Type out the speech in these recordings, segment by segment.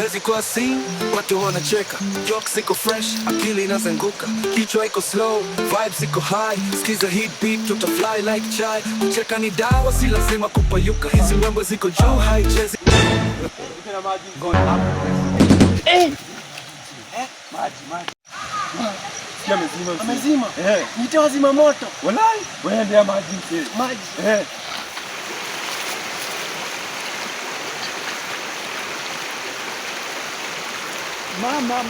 Hezi kwa scene, watu wanacheka, jokes iko fresh, akili inazunguka, kichwa iko slow, vibes iko high, skiza hit beat, tutafly like chai, kucheka ni dawa, si lazima kupayuka, hizi wembo ziko juu, haichezi. Maji. Sikia mezima. Amezima? Nite wazima moto. Walai, wewe ndio maji mzee. Maji. Mama.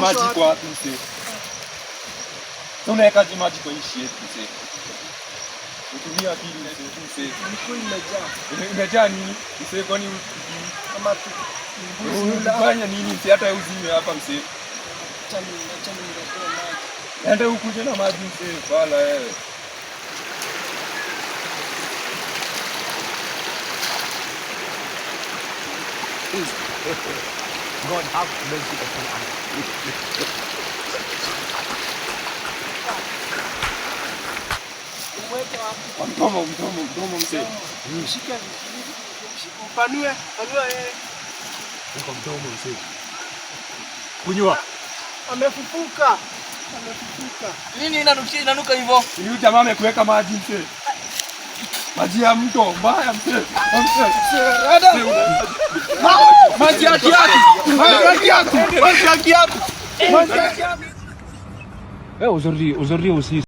Maji kwa wapi mzee? Tunawekaje maji kwa ishi yetu mzee? Utumia akili mzee. Niko imejaa nini? Mzee kwani kama tu unafanya nini mzee hata uzime hapa mzee? Acha niletee maji. Nenda ukuje na maji mzee, wala wewe. God have mercy upon us. Mdomo mzee. Mshike mpanue, panua yeye. Niko mdomo mzee. Kunywa. Amefufuka. Nini inanuka hivyo? Ni huyu jamaa amekuweka maji mzee. Maji ya mto mbaya mzee. Maji ya kiatu. Aujourd'hui aussi